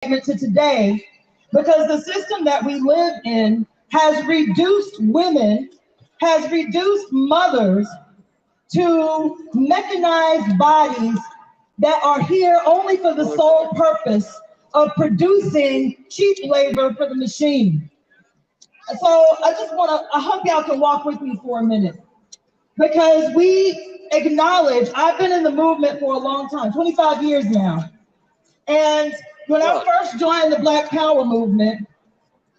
to today, because the system that we live in has reduced women, has reduced mothers to mechanized bodies that are here only for the sole purpose of producing cheap labor for the machine. So I hope y'all can walk with me for a minute, because we acknowledge, I've been in the movement for a long time, 25 years now. And when I first joined the Black Power movement,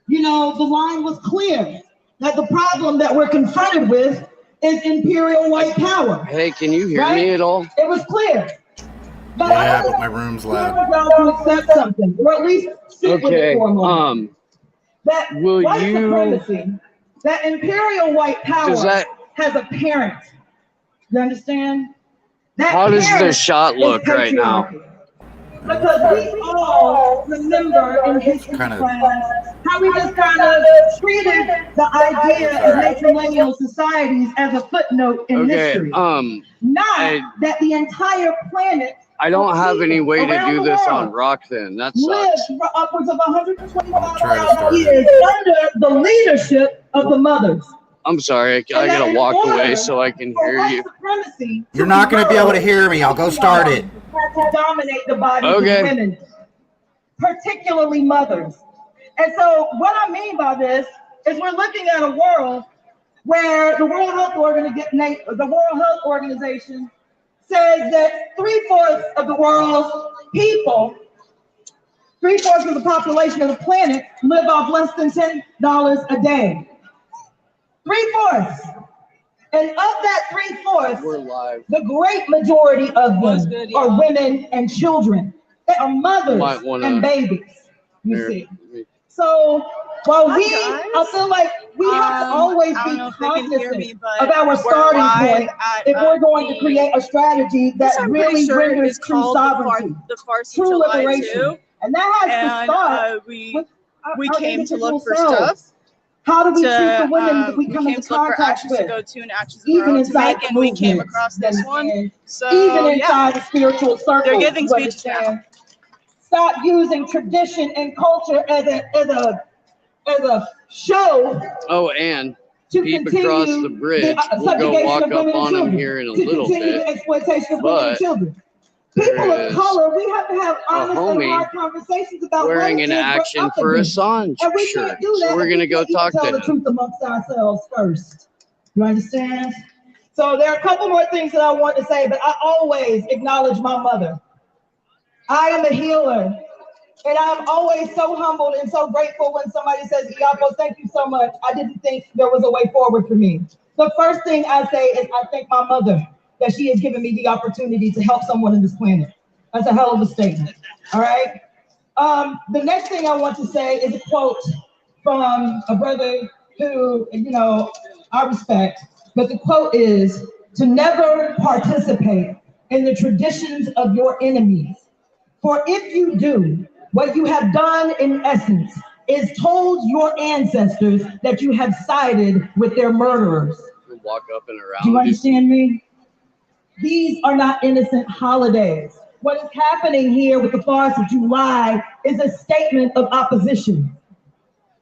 the line was clear that the problem that we're confronted with is imperial white power. Hey, can you hear me at all? It was clear. But yeah, but my room's loud. To accept something, or at least sit with it for a moment. That white supremacy, that imperial white power has a parent. You understand? How does the shot look right now? Because we all remember in history class how we just kind of treated the idea of matrilineal societies as a footnote in history. Not that the entire planet. I don't have any way to do this on rock then. That sucks. Lived for upwards of 125,000 years under the leadership of the mothers. I'm sorry, I gotta walk away so I can hear you. You're not gonna be able to hear me. I'll go start it. To dominate the bodies of women, particularly mothers. And so what I mean by this is we're looking at a world where the World Health Organization says that 3/4 of the world's people, 3/4 of the population of the planet live off less than $10 a day. 3/4. And of that 3/4, the great majority of them are women and children. They are mothers and babies, you see. So while I feel like we have to always be cognizant of our starting point if we're going to create a strategy that really renders true sovereignty, true liberation. And that has to start with we came to look for stuff. How do we treat the women that we come into contact with? Even inside the movement, we came across this one. So even inside the spiritual circle, they're giving speech now. Stop using tradition and culture as a show. Oh, and peep across the bridge. We'll go walk up on them here in a little bit. Exploitation of women and children. People of color, we have to have honest and hard conversations about wearing an Action for Assange shirt. So we're gonna go talk to him. Tell the truth amongst ourselves first. You understand? So there are a couple more things that I want to say, but I always acknowledge my mother. I am a healer, and I'm always so humbled and so grateful when somebody says, "Iapo, thank you so much. I didn't think there was a way forward for me." The first thing I say is I thank my mother that she has given me the opportunity to help someone in this planet. That's a hell of a statement, all right? The next thing I want to say is a quote from a brother who, I respect, but the quote is, "To never participate in the traditions of your enemies. For if you do, what you have done in essence is told your ancestors that you have sided with their murderers." Walk up and around. Do you understand me? These are not innocent holidays. What is happening here with the 4th of July is a statement of opposition,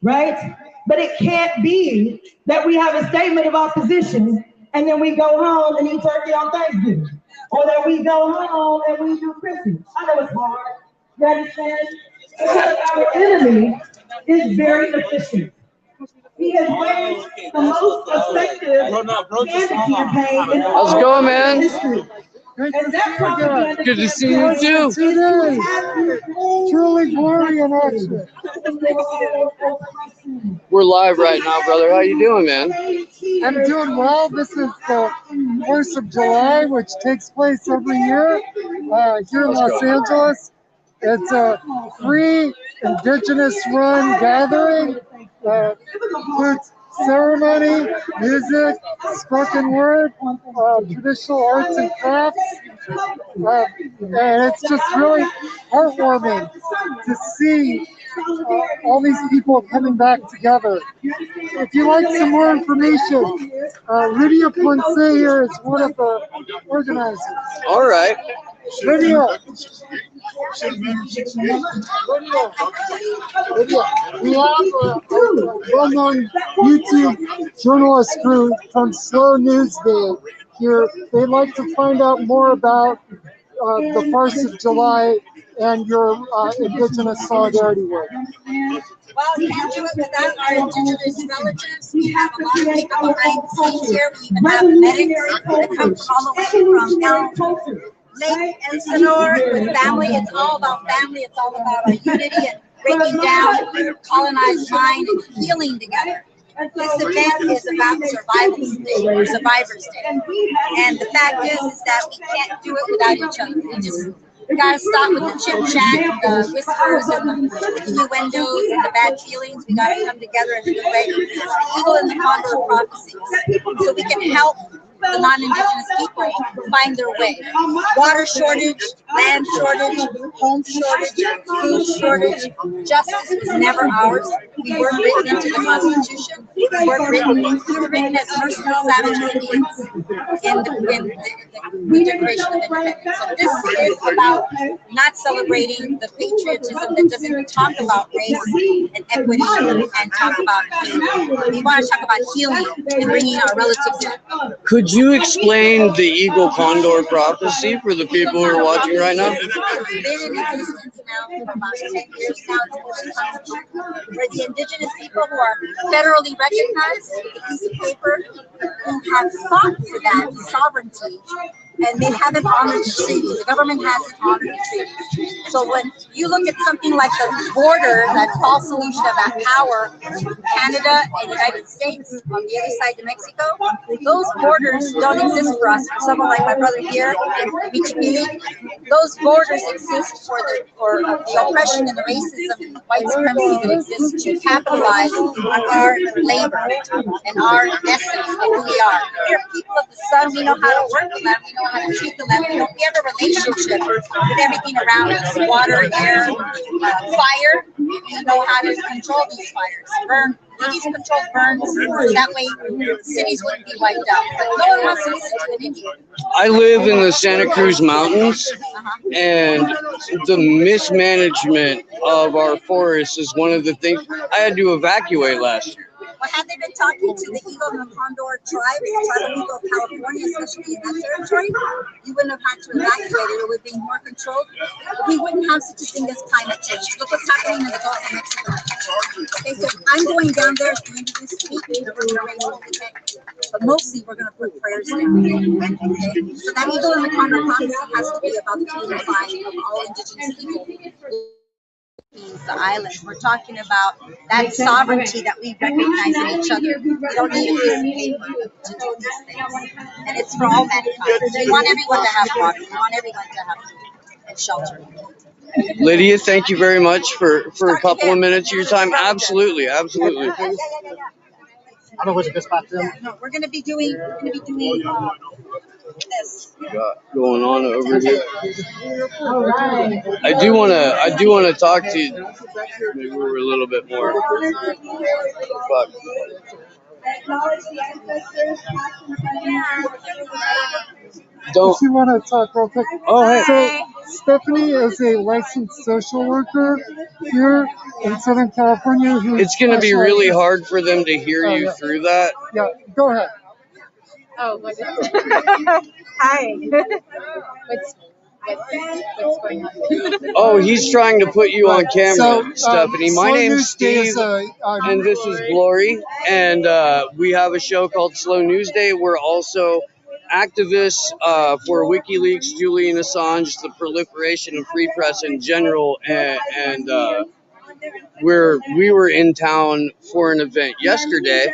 right? But it can't be that we have a statement of opposition and then we go home and eat turkey on Thanksgiving, or that we go home and we do Christmas. I know it's hard. You understand? Because our enemy is very efficient. He has waged the most effective campaign in how's it going, man? history. And that's propaganda. Good to see you too. Truly glory in action. We're live right now, brother. How you doing, man? I'm doing well. This is the 4th of July, which takes place every year here in Los Angeles. It's a free Indigenous-run gathering. Includes ceremony, music, spoken word, traditional arts and crafts, and it's just really heartwarming to see all these people coming back together. If you like some more information, Lydia Ponce here is one of the organizers. All right. Lydia, We have a well-known YouTube journalist crew from Slow News Day here. They'd like to find out more about the 4th of July and your Indigenous solidarity work. Well, we can't do it without our Indigenous relatives. We have a lot of people behind the scenes here. We even have medics that come all the way from Lake Elsinore with family. It's all about family. It's all about our unity and breaking down the colonized mind and healing together. This event is about Survivor's Day. And the fact is that we can't do it without each other. We gotta stop with the chit chat, the whispers, and the innuendos, and the bad feelings. We gotta come together in a good way. It's the eagle and the condor prophecies, so we can help the non-Indigenous people find their way. Water shortage, land shortage, home shortage, food shortage. Justice was never ours. We weren't written into the Constitution. We were written as merciful savage Indians in the Declaration of Independence. So this is about not celebrating the patriotism that doesn't talk about race and equity and talk about healing. We want to talk about healing and bringing our relatives in. Could you explain the eagle condor prophecy for the people who are watching right now? They've been in existence now for about 10 years now. For the Indigenous people who are federally recognized with a piece of paper, who have fought for that sovereignty, and they haven't honored the treaty. The government hasn't honored the treaty. So when you look at something like the border, that false illusion of that power, Canada and the United States on the other side of Mexico, those borders don't exist for us. For someone like my brother here, Michimili, those borders exist for the oppression and the racism and the white supremacy that exists to capitalize on our labor and our essence of who we are. We are people of the sun. We know how to work the land. We know how to treat the land. We have a relationship with everything around us: water, air, fire. We know how to control these fires. Burn. We need to control burns. That way, cities wouldn't be wiped out. But no one wants to listen to an Indian. I live in the Santa Cruz Mountains, and the mismanagement of our forests is one of the things. I had to evacuate last year. Well, had they been talking to the eagle and the condor tribe, the tribal people of California, especially in that territory, you wouldn't have had to evacuate it. It would be more controlled. We wouldn't have such a thing as climate change. Look what's happening in the Gulf of Mexico. Okay, so I'm going down there at the end of this week. We're going to raise holy heck. But mostly we're going to put prayers down. Okay? So that eagle and the condor prophecy has to be about the unifying of all Indigenous people. The island. We're talking about that sovereignty that we recognize in each other. We don't need a piece of paper to do these things. And it's for all mankind. We want everyone to have water. We want everyone to have food and shelter. Lydia, thank you very much for a couple of minutes of your time. Absolutely. I don't know which spot to. No, we're going to be doing this. Got going on over here. All right. I do want to talk to you. Maybe we're a little bit more. Fuck. Don't. If you want to talk real quick. Oh, hey. So Stephanie is a licensed social worker here in Southern California. It's going to be really hard for them to hear you through that. Yeah, go ahead. Oh, my God. Hi. What's going on? Oh, he's trying to put you on camera, Stephanie. My Slow name's News Day Steve, is and this is Glory, and we have a show called Slow News Day. We're also activists for WikiLeaks, Julian Assange, the proliferation of free press in general, and we were in town for an event yesterday,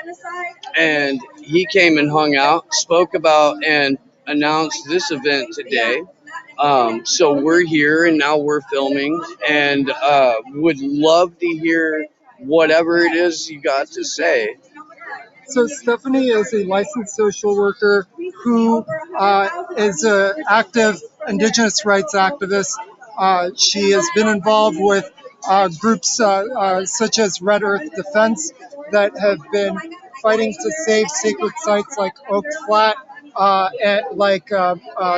and he came and hung out, spoke about and announced this event today. So we're here and now we're filming, and would love to hear whatever it is you got to say. So Stephanie is a licensed social worker who is an active Indigenous rights activist. She has been involved with groups such as Red Earth Defense that have been fighting to save sacred sites like Oak Flat, and like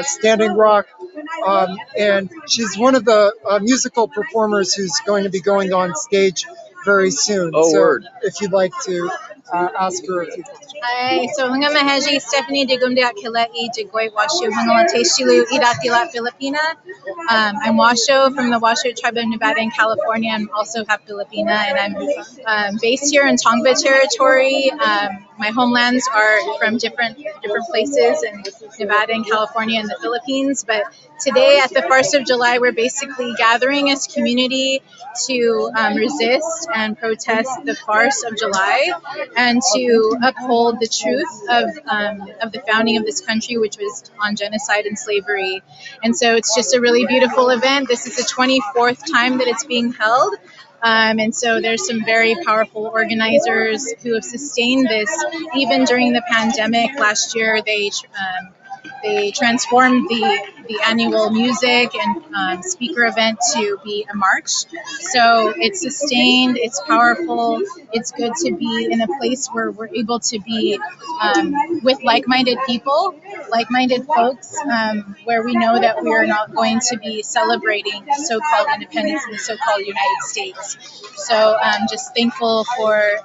Standing Rock, And she's one of the musical performers who's going to be going on stage very soon. Oh, so word. if you'd like to ask her a few questions. Hi, so hanga maheji Stephanie Digumde Akilai Jigoi Washu Hangalate Shilu Idatila Filipina. I'm Washo from the Washo tribe of Nevada in California. I'm also half Filipina, and I'm based here in Tongva territory. My homelands are from different places in Nevada and California and the Philippines. But today at the 1st of July, we're basically gathering as community to resist and protest the farce of July and to uphold the truth of the founding of this country, which was on genocide and slavery. And so it's just a really beautiful event. This is the 24th time that it's being held. And so there's some very powerful organizers who have sustained this even during the pandemic. Last year, they transformed the annual music and speaker event to be a march. So it's sustained, it's powerful, it's good to be in a place where we're able to be with like-minded people, like-minded folks, where we know that we are not going to be celebrating so-called independence in the so-called United States. So I'm just thankful for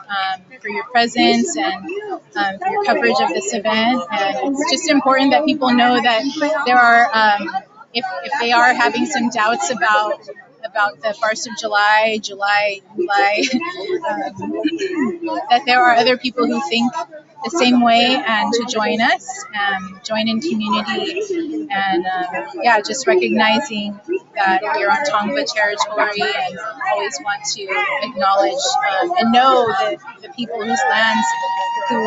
your presence and for your coverage of this event. And it's just important that people know that there are, if they are having some doubts about the farce of July, that there are other people who think the same way and to join us, join in community, and just recognizing that we're on Tongva territory and always want to acknowledge and know that the people whose lands who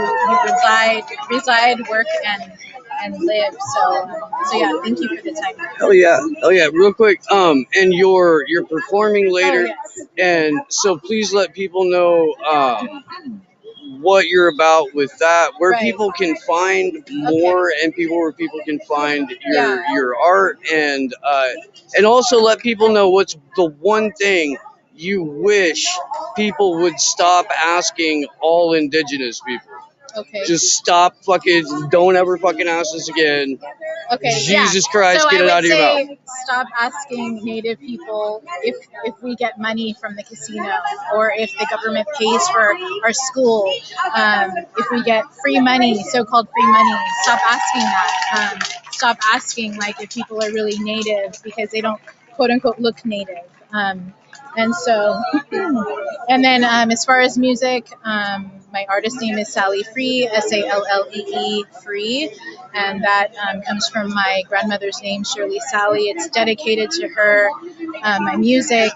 reside, work, and live. So yeah, thank you for the time. Hell yeah. Real quick, and you're performing later, and so please let people know what you're about with that, where people can find more, and where people can find your art, and also let people know what's the one thing you wish people would stop asking all Indigenous people. Okay. Just stop fucking, don't ever fucking ask us again. Okay. Jesus Christ, so get it out of your mouth. Stop asking Native people if we get money from the casino, or if the government pays for our school, if we get free money, so-called free money. Stop asking that. Stop asking like if people are really Native, because they don't quote unquote look Native. And so, and then as far as music, my artist name is Sally Free, Sallee Free, and that comes from my grandmother's name, Shirley Sally. It's dedicated to her. My music,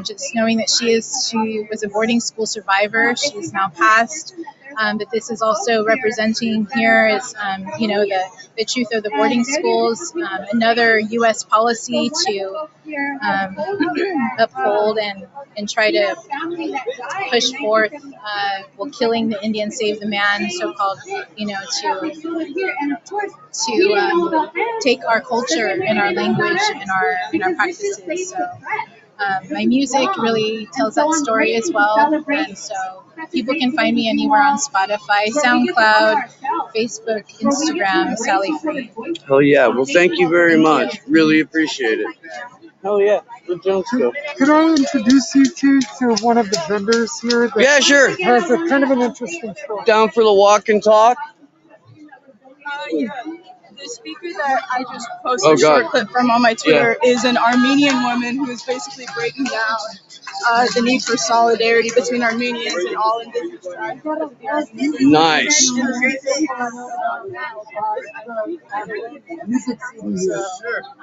just knowing that she was a boarding school survivor. She's now passed. But this is also representing here is, the truth of the boarding schools, another U.S. policy to uphold and try to push forth, killing the Indian, save the man, so-called, to take our culture and our language and our practices. So my music really tells that story as well, and so people can find me anywhere on Spotify, SoundCloud, Facebook, Instagram, Sally Free. Hell yeah. Well, thank you very much. Really appreciate it. Hell yeah. Good Jones go. Could I introduce you to one of the vendors here? That Yeah, sure. Has a kind of an interesting story. Down for the walk and talk? The speaker that I just posted a short clip from on my Twitter is an Armenian woman who is basically breaking down the need for solidarity between Armenians and all Indigenous tribes. Nice.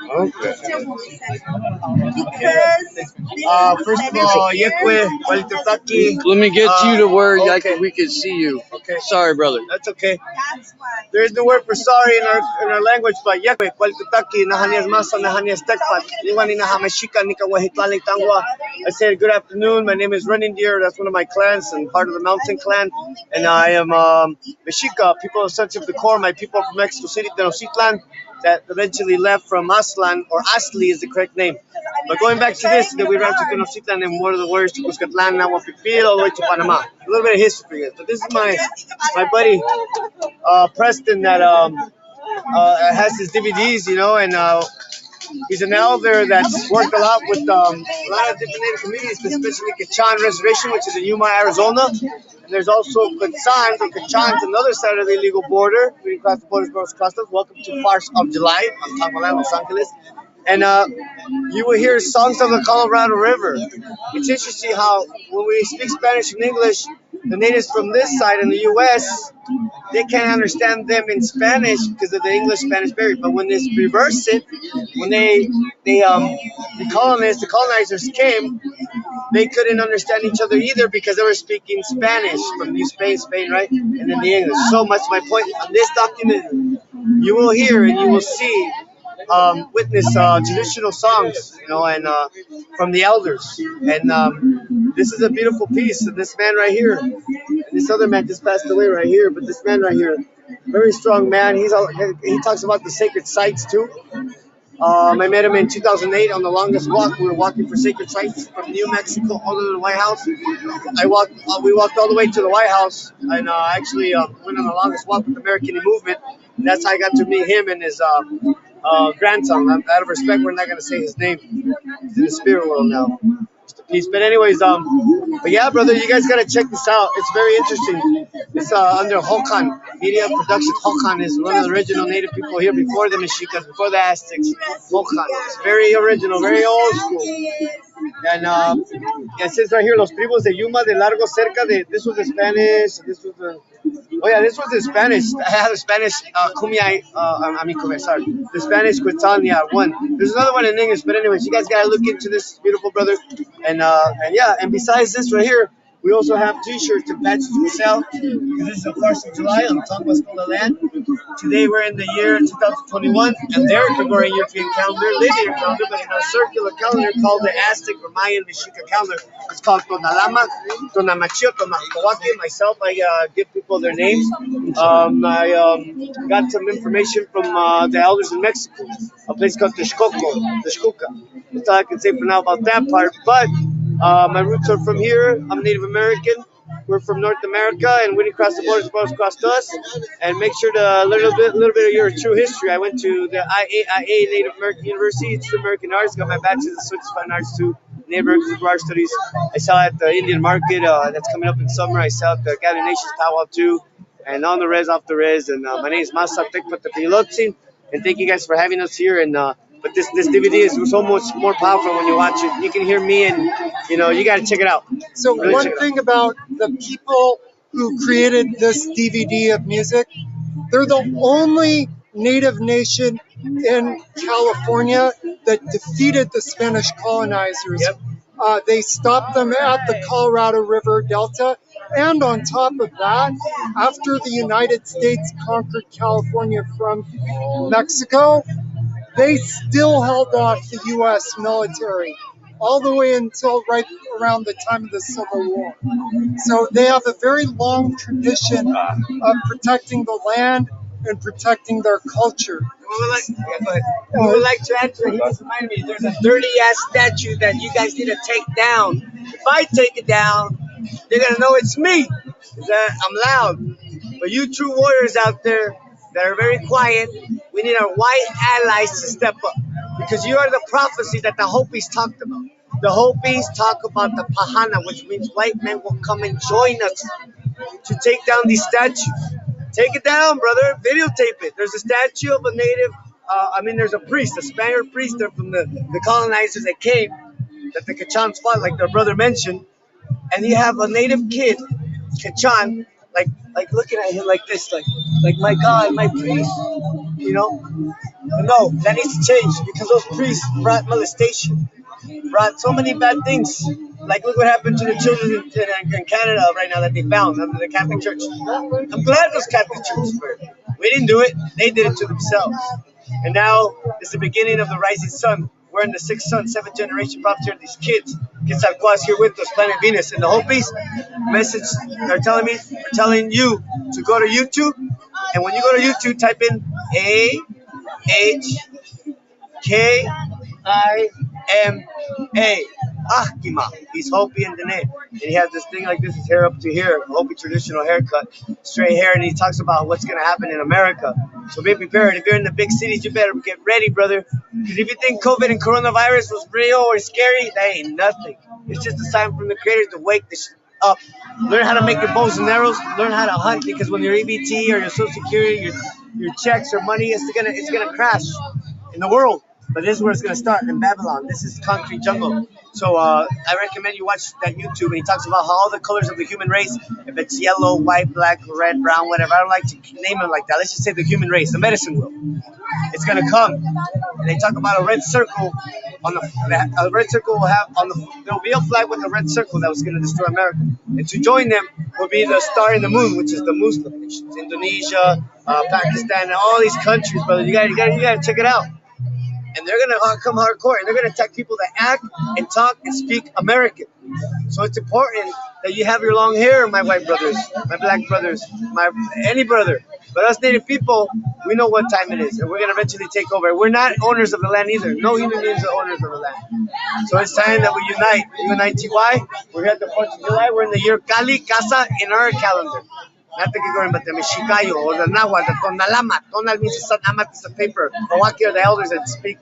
Okay. First of all, Yekwe, Walitutaki. Let me get you to where we can see you. Okay. Sorry, brother. That's okay. There is no word for sorry in our language, but Yekwe, Walitutaki, Nahanias Masa, Nahanias Tekpat, Iwani Nahamashika, Nika Wahitlali Tangwa. I said, good afternoon. My name is Running Deer. That's one of my clans and part of the Mountain Clan. And I am Mexica, people of Sensitive the Core, my people from Mexico City, Tenochtitlan, that eventually left from Aslan, or Asli is the correct name. But going back to this, that we ran to Tenochtitlan and one of the words to Cuscatlan, Nahuapipil, all the way to Panama. A little bit of history for you. But this is my buddy Preston that has his DVDs, and He's an elder that's worked a lot with a lot of different native communities, especially Kachan Reservation, which is in Yuma, Arizona. And there's also Kachan, or Kachan's another side of the illegal border. We cross the borders, customs. Welcome to 4th of July. I'm talking about Los Angeles. And you will hear songs of the Colorado River. It's interesting how when we speak Spanish and English, the natives from this side in the U.S., they can't understand them in Spanish because of the English-Spanish barrier. But when they reverse it, when the colonizers came, they couldn't understand each other either because they were speaking Spanish from New Spain, right? And then the English. So much my point on this document, you will hear and you will see, witness traditional songs, and from the elders. And this is a beautiful piece. And this man right here, and this other man just passed away right here, but this man right here, very strong man. He talks about the sacred sites too. I met him in 2008 on the longest walk. We were walking for sacred sites from New Mexico all to the White House. We walked all the way to the White House, and actually went on the longest walk with the American movement. And that's how I got to meet him and his grandson. Out of respect, we're not going to say his name. He's in the spirit world now. Just a piece. But anyways, but yeah, brother, you guys got to check this out. It's very interesting. It's under Hokan Media Production. Hokan is one of the original native people here before the Mexicans, before the Aztecs. Hokan. It's very original, very old school. And it says right here, Los Primos de Yuma de Largo Cerca de, this was the Spanish, this was the Spanish. I have a Spanish Kumiai, sorry. The Spanish Quitania one. There's another one in English, but anyways, you guys gotta look into this, beautiful brother. And yeah, and besides this right here, we also have t-shirts and patches for sale. This is the 1st of July on Tonga School Land. Today we're in the year 2021, and they're Gregorian European calendar, linear calendar, but in our circular calendar called the Aztec or Mayan Mexica calendar, it's called Tonalama, Tonamachio, Tonahuaque. Myself, I give people their names. I got some information from the elders in Mexico, a place called Texcoco. That's all I can say for now about that part, but my roots are from here. I'm Native American. We're from North America, and when you cross the borders crossed us. And make sure to learn a little bit of your true history. I went to the IAIA Native American University, it's American Arts. Got my bachelor's in Swiss Fine Arts too. Native American Art Studies. I sell at the Indian Market. That's coming up in summer. I sell at the Gathering Nations Powwow too, and on the res, off the res. And my name is Masa Tekpatapilotzin, and thank you guys for having us here. And but this DVD is so much more powerful when you watch it. You can hear me, and you got to check it out. So really one thing about the people who created this DVD of music, they're the only Native nation in California that defeated the Spanish colonizers. Yep. They stopped them at the Colorado River Delta. And on top of that, after the United States conquered California from Mexico, they still held off the U.S. military all the way until right around the time of the Civil War. So they have a very long tradition of protecting the land and protecting their culture. We would like to answer. He just reminded me, there's a dirty-ass statue that you guys need to take down. If I take it down, they're going to know it's me. I'm loud. But you true warriors out there that are very quiet, we need our white allies to step up. Because you are the prophecy that the Hopis talked about. The Hopis talk about the Pahana, which means white men will come and join us to take down these statues. Take it down, brother. Videotape it. There's a statue of a native, there's a priest, a Spaniard priest there from the colonizers that came, that the Kachans fought, like their brother mentioned. And you have a native kid, Kachan, like looking at him like this, like my God, my priest, No, that needs to change because those priests brought molestation, brought so many bad things. Like look what happened to the children in Canada right now that they found under the Catholic Church. I'm glad those Catholic churches were. We didn't do it; they did it to themselves. And now it's the beginning of the rising sun. We're in the sixth sun, seventh generation prophecy of these kids. Quetzalcoatl's here with us, planet Venus, and the Hopis. Message they're telling you to go to YouTube, and when you go to YouTube, type in AHKIMA Ahkima. He's Hopi and Dene. And he has this thing like this, his hair up to here, Hopi traditional haircut, straight hair, and he talks about what's going to happen in America. So be prepared. If you're in the big cities, you better get ready, brother. Because if you think COVID and coronavirus was real or scary, that ain't nothing. It's just a sign from the creators to wake this up. Learn how to make your bows and arrows. Learn how to hunt, because when your EBT or your Social Security, your checks or money, it's gonna crash in the world. But this is where it's gonna start, in Babylon. This is concrete jungle. So I recommend you watch that YouTube. And he talks about how all the colors of the human race, if it's yellow, white, black, red, brown, whatever. I don't like to name them like that. Let's just say the human race, the medicine wheel. It's gonna come. And they talk about a red circle on a red circle will have on the there'll be a flag with a red circle that was gonna destroy America. And to join them will be the star in the moon, which is the Muslim nations, Indonesia, Pakistan, and all these countries, brother. You gotta check it out. And they're gonna come hardcore, and they're gonna attack people that act and talk and speak American. So it's important that you have your long hair, my white brothers, my black brothers, any brother. But us Native people, we know what time it is, and we're gonna eventually take over. We're not owners of the land either. No human beings are owners of the land. So it's time that we unite. UNITY. We're here at the 4th of July. We're in the year Kali Casa in our calendar. Not the Gregorian, but the Mexicano or the Nahuatl, the Tonalama. Tonal means it's an amat, it's a paper. Hawaki are the elders that speak.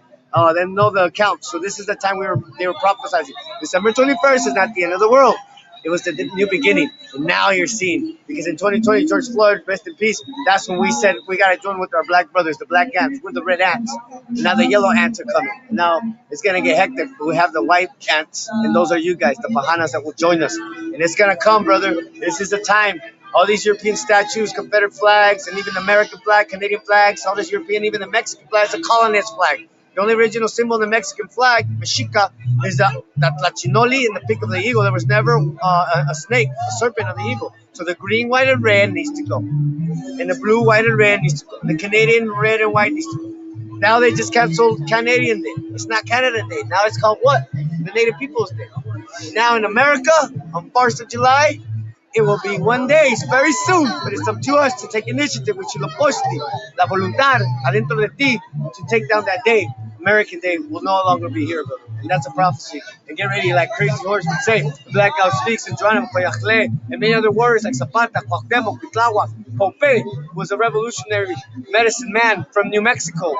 They know the account. So this is the time they were prophesizing. December 21st is not the end of the world. It was the new beginning. And now you're seeing, because in 2020, George Floyd, rest in peace, that's when we said we got to join with our black brothers, the black ants. We're the red ants. And now the yellow ants are coming. Now it's going to get hectic. We have the white ants, and those are you guys, the Pahanas that will join us. And it's going to come, brother. This is the time. All these European statues, Confederate flags, and even the American flag, Canadian flags, all this European, even the Mexican flag, it's a colonist flag. The only original symbol in the Mexican flag, Mexica, is that Tlachinoli in the peak of the eagle. There was never a snake, a serpent of the eagle. So the green, white, and red needs to go. And the blue, white, and red needs to go. And the Canadian red and white needs to go. Now they just canceled Canadian Day. It's not Canada Day. Now it's called what? The Native Peoples Day. Now in America, on 4th of July, it will be one day, it's very soon, but it's up to us to take initiative, which is la posti, la voluntad, adentro de ti, to take down that day. American Day will no longer be here, brother. And that's a prophecy. And get ready, like Crazy Horse would say, the Black God speaks in Geronimo, Coyachle, and many other words like Zapata, Cuauhtémoc, Cuitláhuac. Pope was a revolutionary medicine man from New Mexico.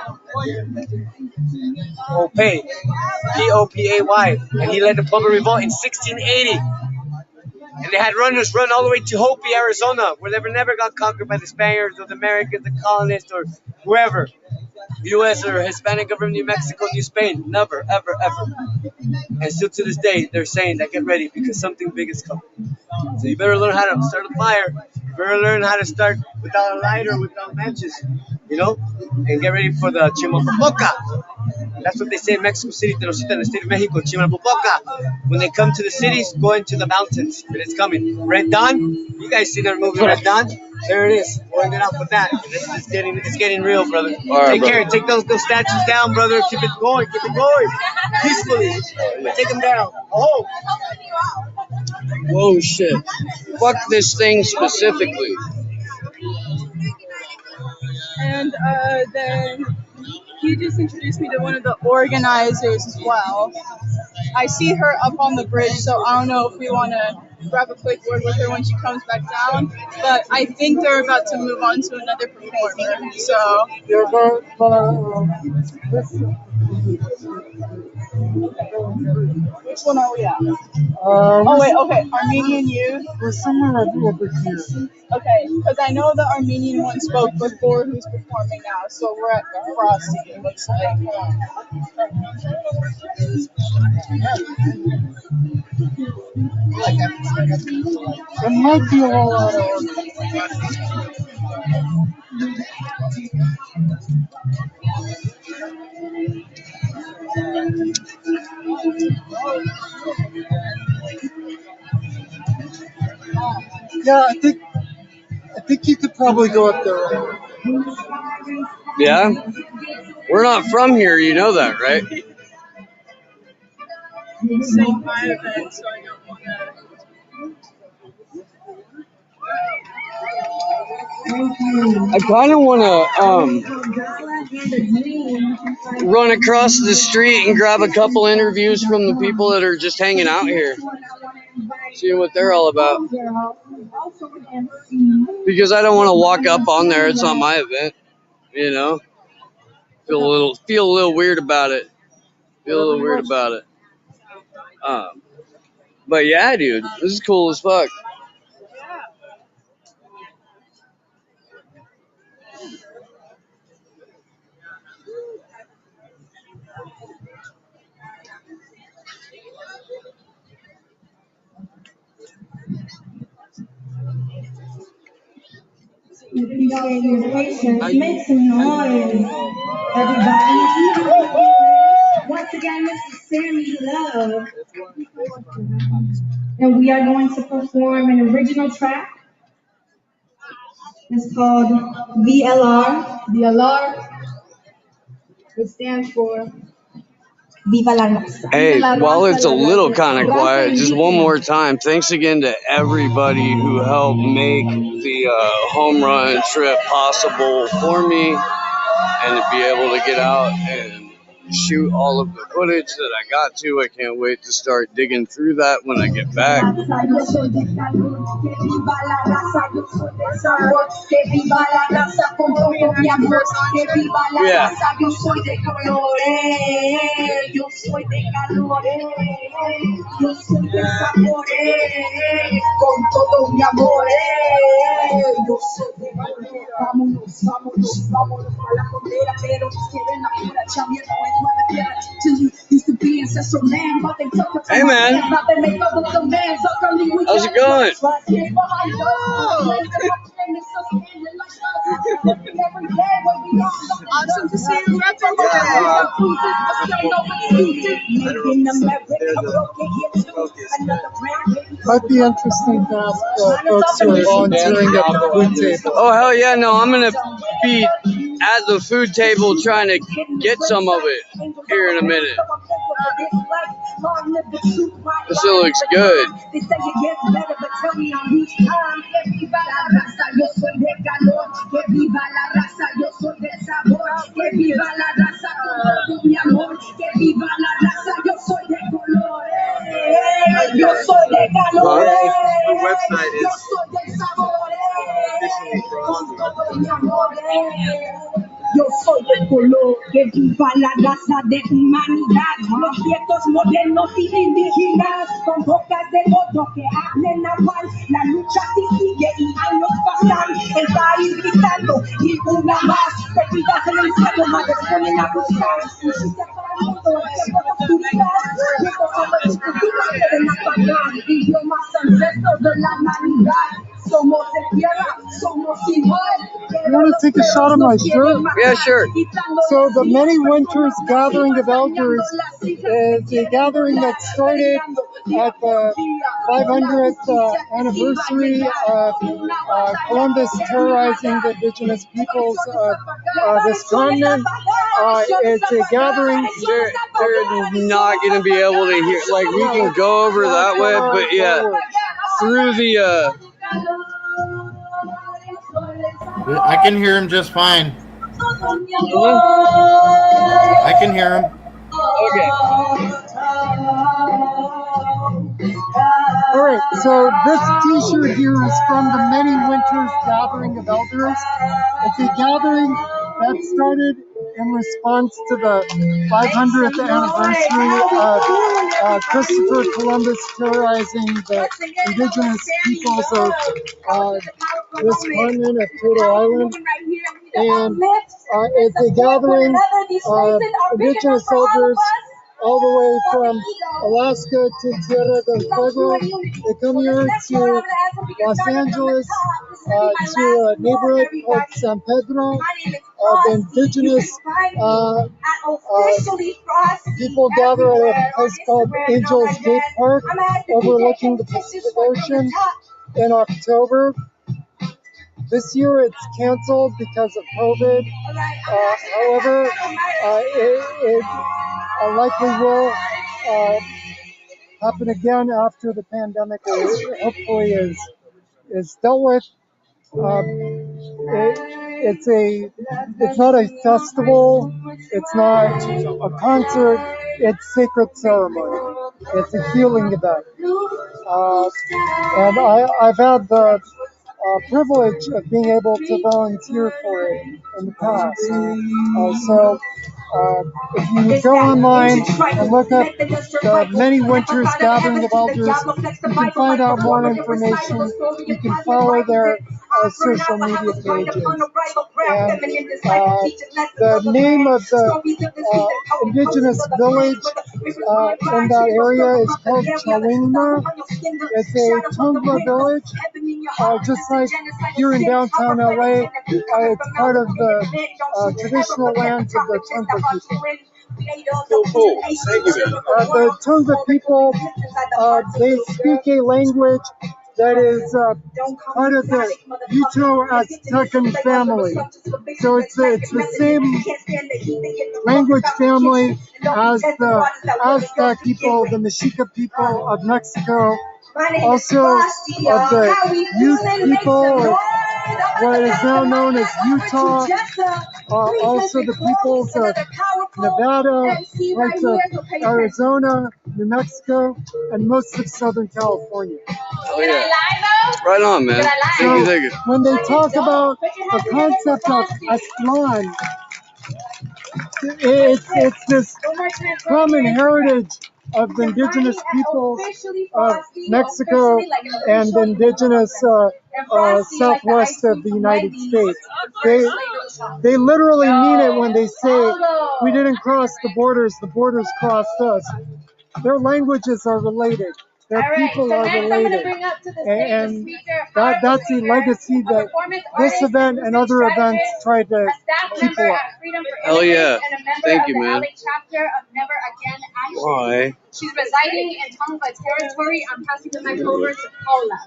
Pope, P-O-P-A-Y. And he led the Pueblo Revolt in 1680. And they had runners run all the way to Hopi, Arizona, where they never got conquered by the Spaniards or the Americans, the colonists, or whoever. U.S. or Hispanic government, New Mexico, New Spain. Never, ever, ever. And still to this day, they're saying that get ready because something big is coming. So you better learn how to start a fire. You better learn how to start without a lighter, without matches, and get ready for the Chimalpopoca. That's what they say in Mexico City, Tenosita, in the state of Mexico, Chimalpopoca. When they come to the cities, go into the mountains. But it's coming. Red Dawn, you guys see that movie, Red Dawn? There it is. We're ending up with that. It's getting real, brother. Right, take care. Take those statues down, brother. Keep it going. Peacefully. Take them down. Oh. Whoa, shit. Fuck this thing specifically. And then he just introduced me to one of the organizers as well. I see her up on the bridge, so I don't know if we want to grab a quick word with her when she comes back down. But I think they're about to move on to another performer. So. Which one are we at? Okay. Armenian youth. We're somewhere over here. Okay, because I know the Armenian one spoke before who's performing now, so we're at Frosty, it looks like. It might be a whole lot of order. Yeah, I think you could probably go up there. Yeah? We're not from here, you know that, right? Same my event, so I don't want to. I kind of want to, run across the street and grab a couple interviews from the people that are just hanging out here, seeing what they're all about. Because I don't want to walk up on there. It's not my event, you know. Feel a little weird about it. But yeah, dude, this is cool as fuck. Appreciate your patience. Make some noise, everybody. Once again, this is Sammy Love. And we are going to perform an original track. It's called VLR. VLR, it stands for Viva la Raza. Hey, while it's a little kind of quiet, just one more time, thanks again to everybody who helped make the home run trip possible for me, and to be able to get out and shoot all of the footage that I got to. I can't wait to start digging through that when I get back. Yeah. Hey man, how's it going? Awesome to see you Might be interesting to ask folks who are volunteering at the food table. Oh hell yeah, no, I'm gonna be at the food table trying to get some of it here in a minute. This shit looks good. Our website is officially Yo soy el color que viva la raza de humanidad, los vientos modernos y indígenas, con bocas de lodo que hablen nahual, la lucha sí sigue y años pasan, el país gritando y una más, perdidas en el cielo, madres ponen a buscar, justicia para el mundo, el tiempo de oscuridad, estos son los discutidos que deben apagar, idiomas ancestros de la humanidad, somos de tierra, somos igual. You want to take a shot of my shirt? Yeah, sure. So the Many Winters Gathering of Elders is a gathering that started at the 500th anniversary of Columbus terrorizing the indigenous peoples of this continent. It's a gathering. They're not going to be able to hear. Like, we can go over that way, but yeah, through the... I can hear him just fine. I can hear him. Okay. All right, so this T-shirt here is from the Many Winters Gathering of Elders. It's a gathering that started in response to the 500th anniversary of Christopher Columbus terrorizing the indigenous peoples of this continent of Turtle Island. And it's a gathering of indigenous elders all the way from Alaska to Tierra del Fuego. They come here to Los Angeles, to a neighborhood called San Pedro. The indigenous people gather at a place called Angel's Gate Park, overlooking the Pacific Ocean in October. This year it's canceled because of COVID. However, it likely will happen again after the pandemic hopefully is dealt with. it's not a festival, it's not a concert, it's sacred ceremony. It's a healing event. And I've had the privilege of being able to volunteer for it in the past. So if you go online and look up the Many Winters Gathering of Elders, you can find out more information. You can follow their social media pages. And the name of the indigenous village in that area is called Chalingma. It's a Tongva village, just like here in downtown LA. It's part of the traditional lands of the Tongva people. Cool. Thank you, man. The Tongva people, they speak a language that is part of the Uto-Aztecan family. So it's the same language family as the Aztec people, the Mexica people of Mexico, also of the Ute people, of what is now known as Utah, also the peoples of Nevada, parts of Arizona, New Mexico, and most of Southern California. Oh, yeah. Right on, man. Thank you. When they talk about the concept of Aztlan, it's this common heritage of the indigenous peoples of Mexico and indigenous southwest of the United States. They literally mean it when they say, we didn't cross the borders crossed us. Their languages are related. Their people are related. And that's a legacy that this event and other events try to keep alive. Hell yeah. Thank you, man. Why? She's residing in Tongva territory. I'm passing the mic over to Paula.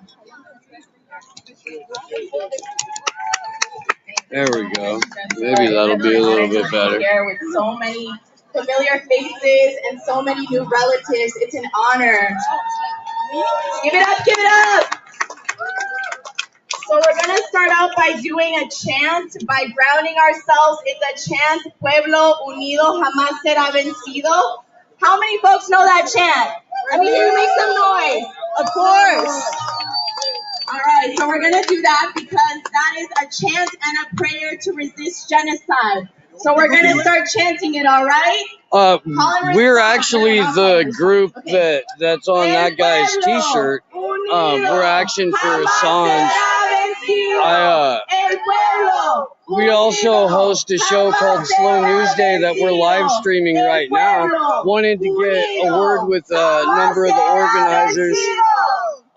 There we go. Maybe that'll be a little bit better. Here with so many familiar faces and so many new relatives. It's an honor. Give it up, give it up. So we're going to start out by doing a chant, by grounding ourselves in the chant, Pueblo Unido Jamás Será Vencido. How many folks know that chant? Let me hear you make some noise. Of course. All right, so we're going to do that because that is a chant and a prayer to resist genocide. So we're going to start chanting it, all right? We're actually the group that's on that guy's t-shirt. We're Action for Assange. We also host a show called Slow News Day that we're live streaming right now. Wanted to get a word with a number of the organizers.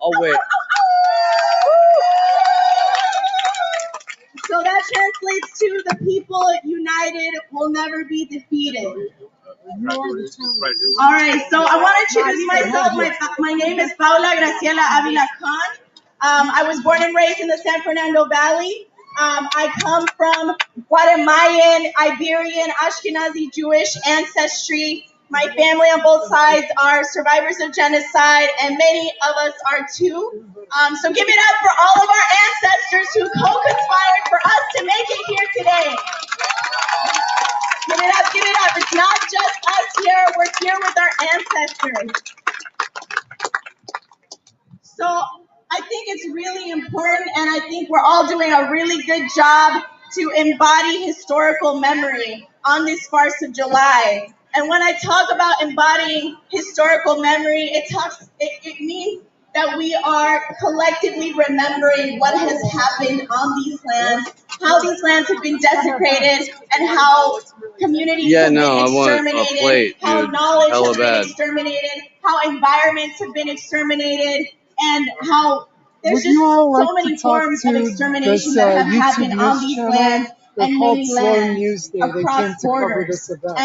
Oh, wait. So that translates to the people united will never be defeated. All right, so I want to introduce myself. My name is Paula Graciela Avila Khan. I was born and raised in the San Fernando Valley. I come from Guatemalan, Iberian, Ashkenazi Jewish ancestry. My family on both sides are survivors of genocide, and many of us are too. So give it up for all of our ancestors who co-conspired for us to make it here today. Give it up, give it up. It's not just us here. We're here with our ancestors. So I think it's really important, and I think we're all doing a really good job to embody historical memory on this 4th of July. And when I talk about embodying historical memory, it means that we are collectively remembering what has happened on these lands, how these lands have been desecrated, and how communities have been exterminated, how knowledge has been exterminated, how environments have been exterminated, and how there's just so many forms of extermination that have happened on these lands. They're and called many Slow lands News Day. They came across to cover borders. this event.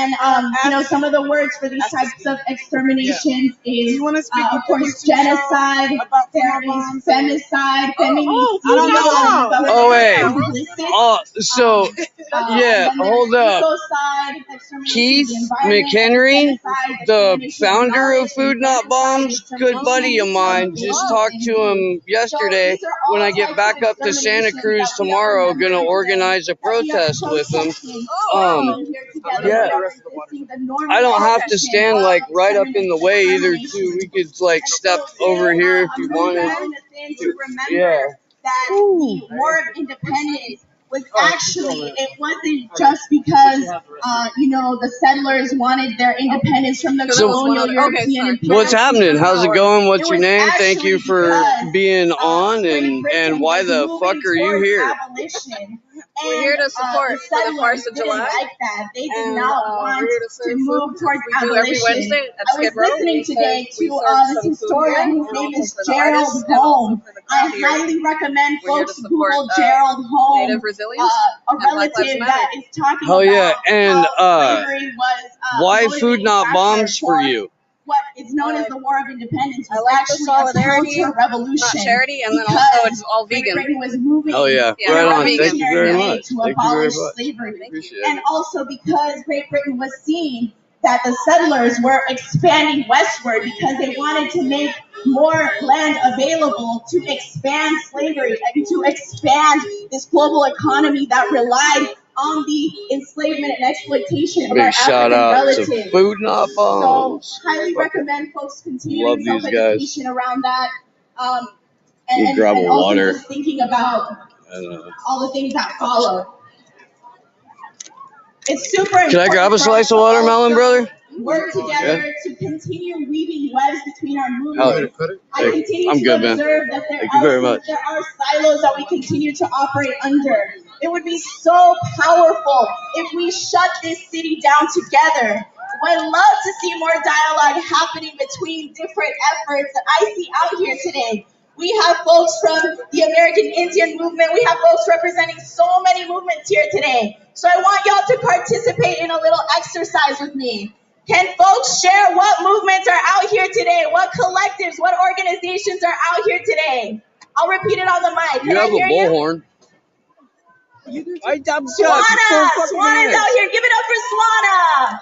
And some of the words for these types of exterminations is, You want to speak of course, genocide, about there is femicide, feminicide. Oh, wait. So, yeah, hold up. Keith McHenry, the founder of Food Not Bombs, good buddy of mine, just talked to him yesterday. When I get back up to Santa Cruz tomorrow, gonna organize a protest with him. Yeah, I don't have to stand like right up in the way either. Too, we could like step over here if you wanted. Yeah. That the War of Independence was actually, it wasn't just because, the settlers wanted their independence from the colonial European imperial. What's happening? How's it going? What's your name? Thank you for being on, and why the fuck are you here? We're here to support for the 4th of July. Like that. They did not want to move towards we do abolition. every Wednesday at I was Skid Row. listening today to this historian whose name is Gerald Home. I highly recommend folks Google Gerald Home, Native resilience, a relative that is talking Hell yeah, about and how slavery was why motivating Food Not factor Bombs for you? What is known as the War of Independence was I like the actually solidarity, a counter-revolution. not charity, and then also it's all vegan. Britain was moving Oh yeah, Yeah, right on. vegan. Thank you very much. to Thank you very abolish much. slavery. Appreciate And it. also because Great Britain was seeing that the settlers were expanding westward because they wanted to make more land available to expand slavery and to expand this global economy that relied on the enslavement and exploitation of our Big shout African out relatives. to Food Not So Bombs. highly recommend folks Love continuing these self-education around that. And grab a also water. just thinking about all the things that follow. It's super important. Can I grab a for slice us of to watermelon, also brother? Work together to continue weaving webs between our movements. I Hey, continue I'm to good, man. observe that Thank you very much. there are silos that we continue to operate under. It would be so powerful if we shut this city down together. Would love to see more dialogue happening between different efforts that I see out here today. We have folks from the American Indian movement. We have folks representing so many movements here today. So I want y'all to participate in a little exercise with me. Can folks share what movements are out here today? What collectives, what organizations are out here today? I'll repeat it on the mic. You have a bullhorn. Swana! Swana's out here. Give it up for Swana!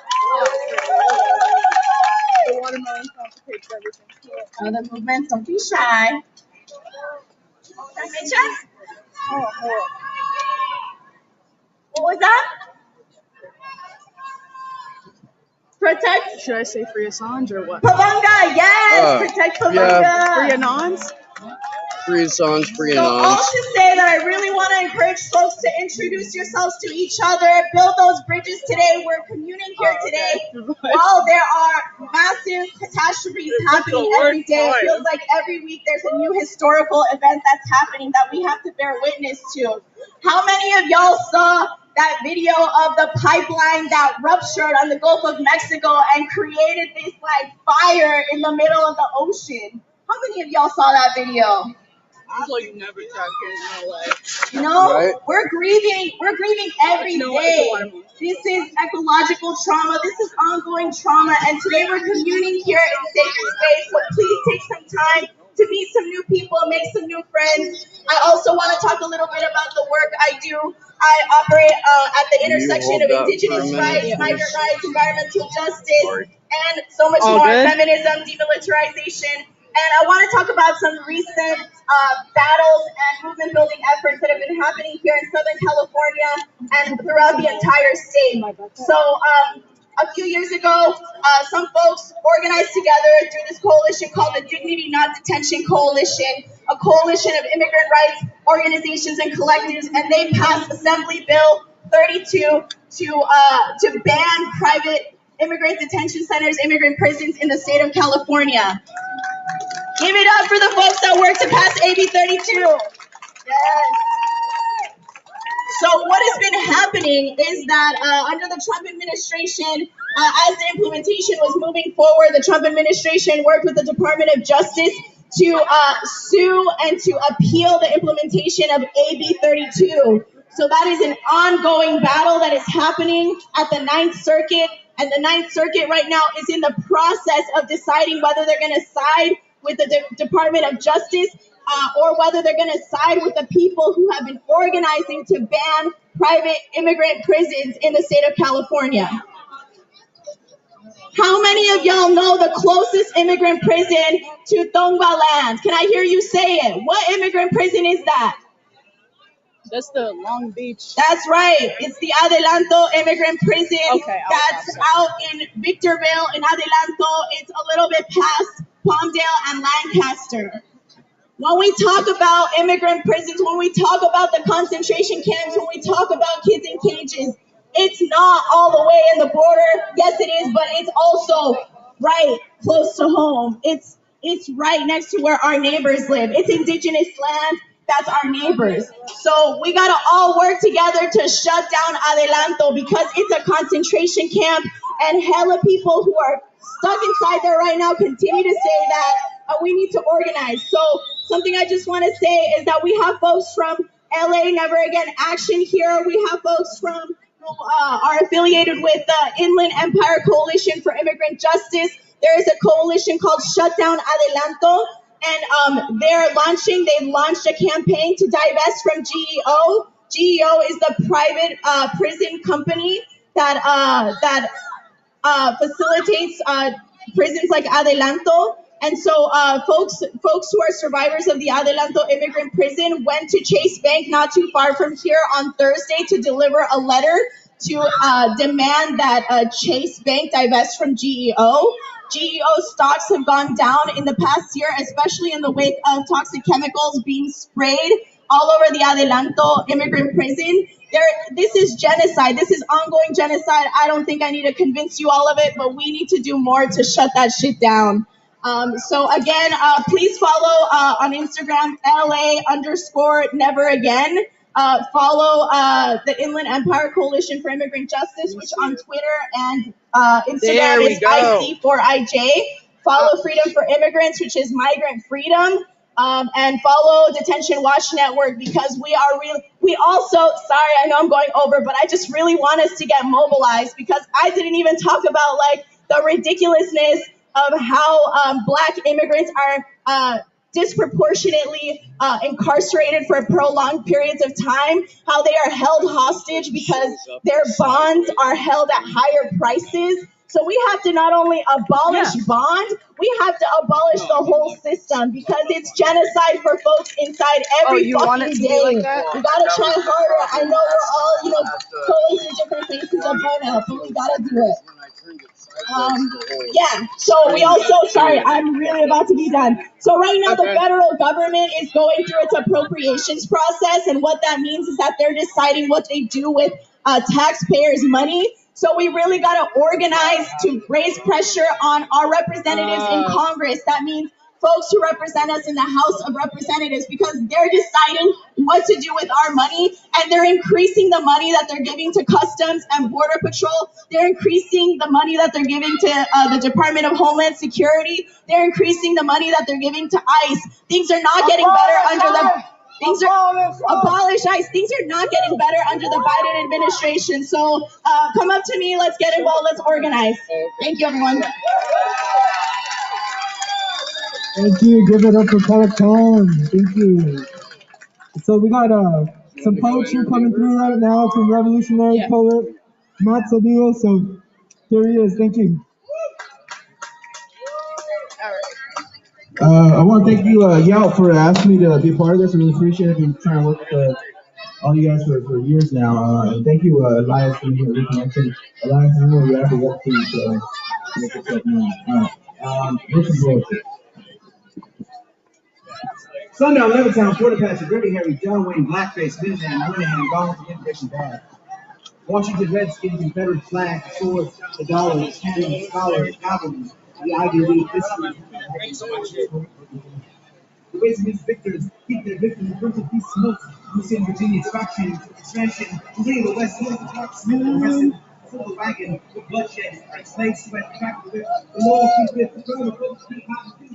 The watermelon complicates everything. Other movements, don't be shy. What was that? Protect. Should I say free Assange or what? Pavanga, yes! Protect Pavanga. yeah. Free Anons? Free Assange, free So all Anons. to say that I really want to encourage folks to introduce yourselves to each other, build those bridges today. We're communing here today while there are massive catastrophes happening every day. It feels like every week there's a new historical event that's happening that we have to bear witness to. How many of y'all saw that video of the pipeline that ruptured on the Gulf of Mexico and created this like fire in the middle of the ocean? How many of y'all saw that video? It's like never tried in my life. You know, Right. we're grieving every day. This is ecological trauma. This is ongoing trauma. And today we're communing here in sacred space. So please take some time to meet some new people, make some new friends. I also want to talk a little bit about the work I do. I operate at the intersection of Indigenous rights, migrant rights, environmental justice, and so much more. Feminism, demilitarization. And I want to talk about some recent battles and movement building efforts that have been happening here in Southern California and throughout the entire state. So a few years ago, some folks organized together through this coalition called the Dignity Not Detention Coalition, a coalition of immigrant rights organizations and collectives, and they passed Assembly Bill 32 to ban private immigrant detention centers, immigrant prisons in the state of California. Give it up for the folks that worked to pass AB 32. Yes. So what has been happening is that under the Trump administration, as the implementation was moving forward, the Trump administration worked with the Department of Justice to sue and to appeal the implementation of AB 32. So that is an ongoing battle that is happening at the Ninth Circuit. And the Ninth Circuit right now is in the process of deciding whether they're going to side with the Department of Justice or whether they're going to side with the people who have been organizing to ban private immigrant prisons in the state of California. How many of y'all know the closest immigrant prison to Tongva land? Can I hear you say it? What immigrant prison is that? That's the Long Beach. That's right. It's the Adelanto immigrant prison. Okay, that's out in Victorville in Adelanto. It's a little bit past Palmdale and Lancaster. When we talk about immigrant prisons, when we talk about the concentration camps, when we talk about kids in cages, it's not all the way in the border. Yes, it is, but it's also right close to home. It's right next to where our neighbors live. It's indigenous land. That's our neighbors. So we gotta all work together to shut down Adelanto because it's a concentration camp, and hella people who are stuck inside there right now continue to say that we need to organize. So something I just want to say is that we have folks from LA Never Again Action here. We have folks from who are affiliated with the Inland Empire Coalition for Immigrant Justice. There is a coalition called Shut Down Adelanto. And they've launched a campaign to divest from GEO. GEO is the private prison company that facilitates prisons like Adelanto. And so folks who are survivors of the Adelanto immigrant prison went to Chase Bank not too far from here on Thursday to deliver a letter to demand that Chase Bank divest from GEO. GEO stocks have gone down in the past year, especially in the wake of toxic chemicals being sprayed all over the Adelanto immigrant prison. This is genocide. This is ongoing genocide. I don't think I need to convince you all of it, but we need to do more to shut that shit down. So again, please follow on Instagram, LA_Never Again. Follow the Inland Empire Coalition for Immigrant Justice, which on Twitter and Instagram is IC4IJ. Follow Freedom for Immigrants, which is Migrant Freedom. And follow Detention Watch Network because we also, sorry, I know I'm going over, but I just really want us to get mobilized because I didn't even talk about like the ridiculousness of how Black immigrants are disproportionately incarcerated for prolonged periods of time, how they are held hostage because their bonds are held at higher prices. So we have to not only abolish bond, we have to abolish the whole system because it's genocide for folks inside every fucking day. We gotta try harder. I know we're all, going through different phases of burnout, but we gotta do it. So we also, sorry, I'm really about to be done. So right now the federal government is going through its appropriations process, and what that means is that they're deciding what they do with taxpayers' money. So we really got to organize to raise pressure on our representatives in Congress. That means folks who represent us in the House of Representatives because they're deciding what to do with our money, and they're increasing the money that they're giving to Customs and Border Patrol. They're increasing the money that they're giving to the Department of Homeland Security. They're increasing the money that they're giving to ICE. Things are not getting better under the... Abolish ICE. Things are not getting better under the Biden administration. So come up to me. Let's get involved. Let's organize. Thank you, everyone. Thank you. Give it up for Peloton. Thank you. So we got some poetry coming through right now from revolutionary poet Matt Sabio. So here he is. Thank you. I want to thank you, Yao, for asking me to be a part of this. I really appreciate it. I've been trying to work with all you guys for years now. And thank you, Elias, for being here. Reconnection. Elias, I know you have to work too, so make this up now. All right. Here's some poetry. Sundown, Levittown, Florida Pastor, Dirty Harry, John Wayne, Blackface, Minuteman, Moynihan, gone with the immigration bag. Washington Redskins, Confederate flag, swords, the dollars, cannon, scholars, goblins, the Ivy League history. The ways of these victors keep their victims in front of these smokes. Lucien, Virginia, expansion, Virginia, the West, Smith, arrested, silver wagon, with bloodshed, like slaves who had tracked with the Lord, keep it, the throne of folks, keep hot, keep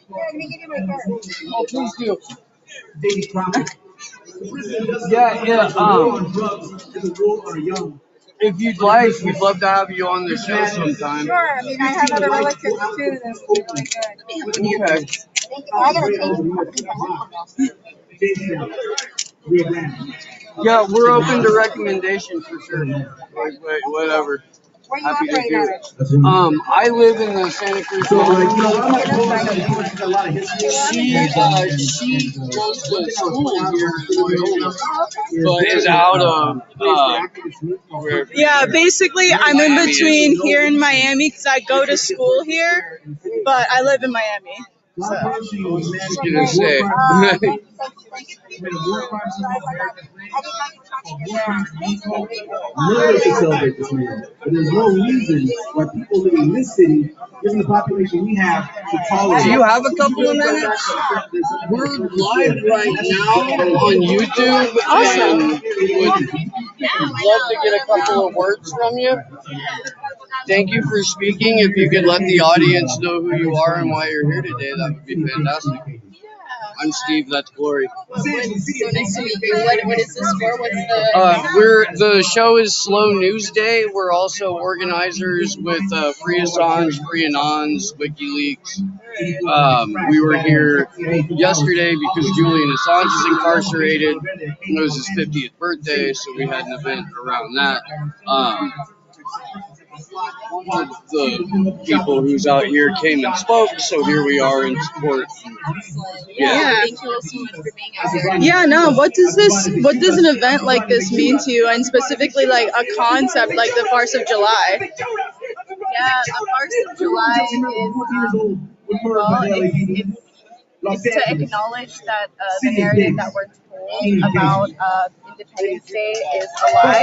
Oh, please do. Yeah. If you'd like, we'd love to have you on the show sometime. Sure. I mean, I have other relatives too that would be really good. Okay. Yeah, we're open to recommendation for sure. Whatever. Happy to do it. I live in the Santa Cruz Mountains. She goes to school here, but is out of Yeah, basically, I'm in between here in Miami because I go to school here, but I live in Miami. So. I was gonna say. Nobody should celebrate this man, but there's no reason why people living in this city, given the population we have, should tolerate. Do you have a couple of minutes? We're live right now on YouTube, and would love to get a couple of words from you. Thank you for speaking. If you could let the audience know who you are and why you're here today, that would be fantastic. I'm Steve. That's Glory. So nice to meet you. What is this for? What's The show is Slow News Day. We're also organizers with Free Assange, Free Anons, WikiLeaks. We were here yesterday because Julian Assange is incarcerated. It was his 50th birthday, so we had an event around that. One of the people who's out here came and spoke, so here we are in support. Yeah. Thank you all so much for being out here. Yeah, no, what does an event like this mean to you, and specifically like a concept like the Farce of July? Yeah, the Farce of July is, it's to acknowledge that the narrative that we're told about Independence Day is a lie.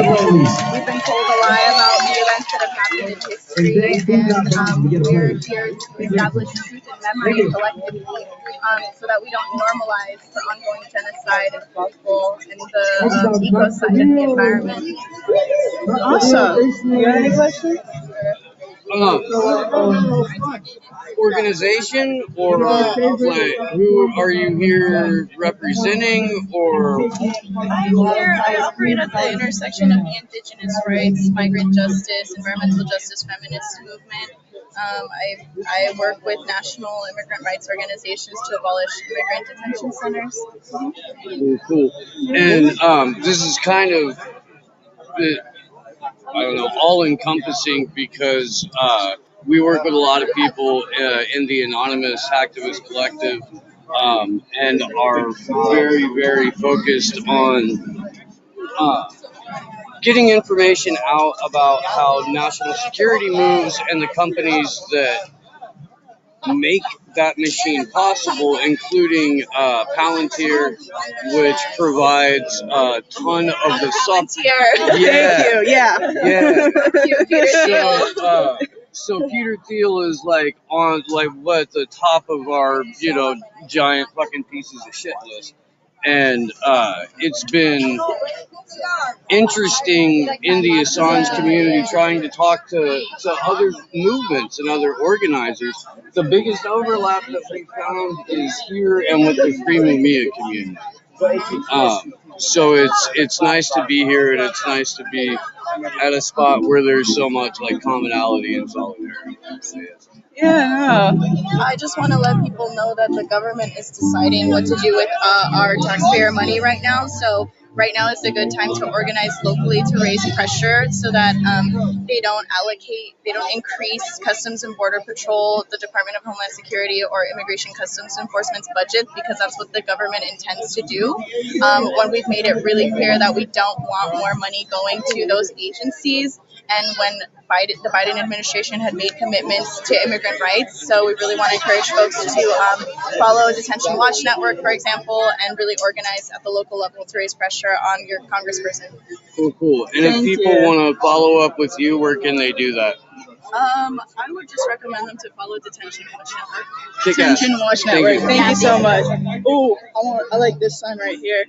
We've been told a lie about the events that have happened in history, and we're here to establish truth and memory collectively, so that we don't normalize the ongoing genocide and people and the ecosystem and the environment. Awesome. You got any questions? Organization or like who are you here representing, or I'm here, I operate at the intersection of the Indigenous rights, migrant justice, environmental justice, feminist movement. I work with national immigrant rights organizations to abolish immigrant detention centers. Cool. And this is kind of I don't know, all-encompassing because we work with a lot of people in the Anonymous Activist Collective and are very, very focused on getting information out about how national security moves and the companies that make that machine possible, including Palantir, which provides a ton of the software. Yeah. So Peter Thiel is like on the top of our giant fucking pieces of shit list, and it's been interesting in the Assange community trying to talk to other movements and other organizers. The biggest overlap that we found is here and with the Free Mumia community. So it's nice to be here, and it's nice to be at a spot where there's so much like commonality and solidarity. Yeah. I just want to let people know that the government is deciding what to do with our taxpayer money right now. So right now is a good time to organize locally to raise pressure so that they don't increase Customs and Border Patrol, the Department of Homeland Security, or Immigration Customs Enforcement's budget, because that's what the government intends to do. When we've made it really clear that we don't want more money going to those agencies, and when the Biden administration had made commitments to immigrant rights. So we really want to encourage folks to follow Detention Watch Network, for example, and really organize at the local level to raise pressure on your congressperson. Cool. And if people want to follow up with you, where can they do that? I would just recommend them to follow Detention Watch Network. Detention Watch Network. Thank you so much. Oh, I like this sign right here.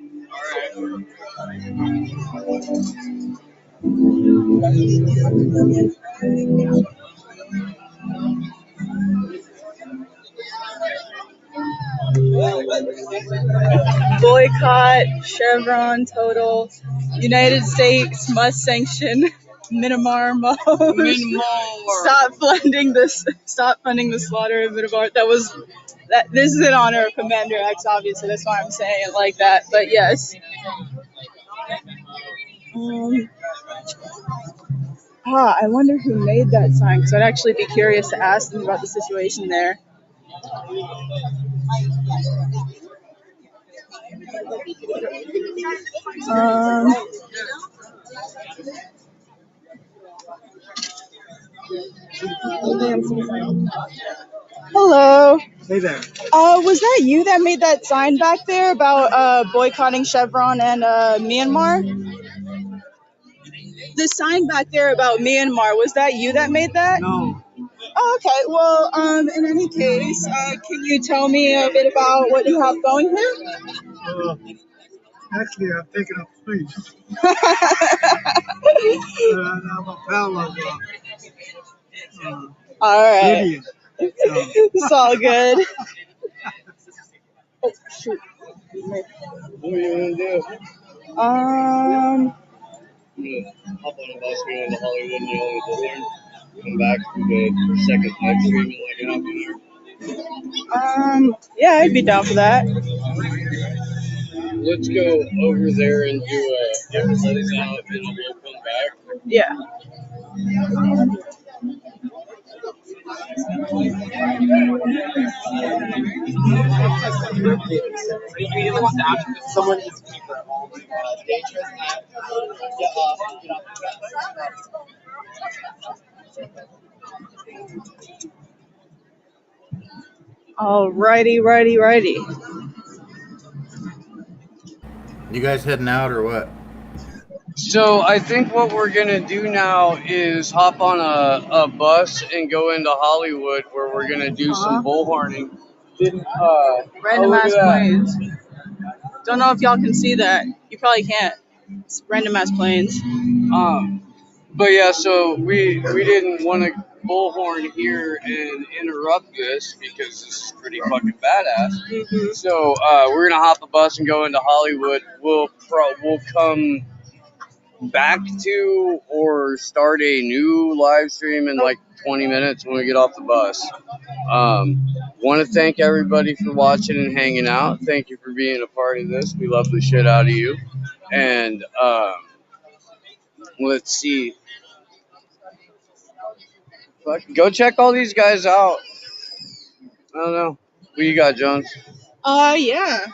Boycott, Chevron, total. United States must sanction Myanmar. Stop funding the slaughter of Myanmar. This is in honor of Commander X, obviously. That's why I'm saying it like that. But yes. I wonder who made that sign, because I'd actually be curious to ask them about the situation there. Hello. Hey there. Was that you that made that sign back there about boycotting Chevron and Myanmar? The sign back there about Myanmar, was that you that made that? No. Oh, okay. Well, in any case, can you tell me a bit about what you have going here? Actually, I've taken a plea. I'm a pal of all right. Indian. It's all good. Oh, shoot. What are you gonna do? Um, I'm gonna hop on a bus going to Hollywood and yell at Bullhorn. Come back to the second live stream in like a half an hour. yeah, I'd be down for that. Let's go over there and do a everybody's out and we'll come back. Yeah. Someone is Alrighty. You guys heading out or what? So I think what we're gonna do now is hop on a bus and go into Hollywood where we're gonna do some bullhorning. Random ass planes. Don't know if y'all can see that. You probably can't. It's random ass planes. But yeah, so we didn't want to bullhorn here and interrupt this because this is pretty fucking badass. Mm-hmm. So we're gonna hop a bus and go into Hollywood. We'll come back to or start a new live stream in like 20 minutes when we get off the bus. Want to thank everybody for watching and hanging out. Thank you for being a part of this. We love the shit out of you. And let's see. Go check all these guys out. I don't know. What you got, Jones? Yeah.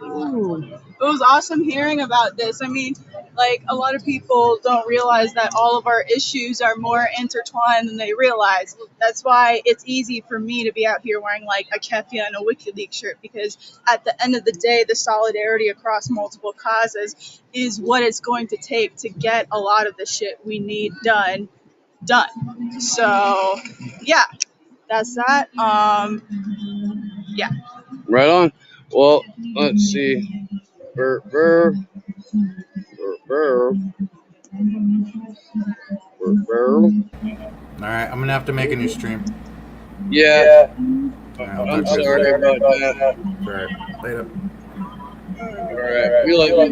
Ooh. It was awesome hearing about this. I mean, like, a lot of people don't realize that all of our issues are more intertwined than they realize. That's why it's easy for me to be out here wearing, like, a Kefia and a WikiLeaks shirt, because at the end of the day, the solidarity across multiple causes is what it's going to take to get a lot of the shit we need done. So, yeah, that's that. Yeah. Right on. Well, let's see. All right, I'm gonna have to make a new stream. Yeah. Right, I'm sorry about that. All right, later. All right. We like you guys.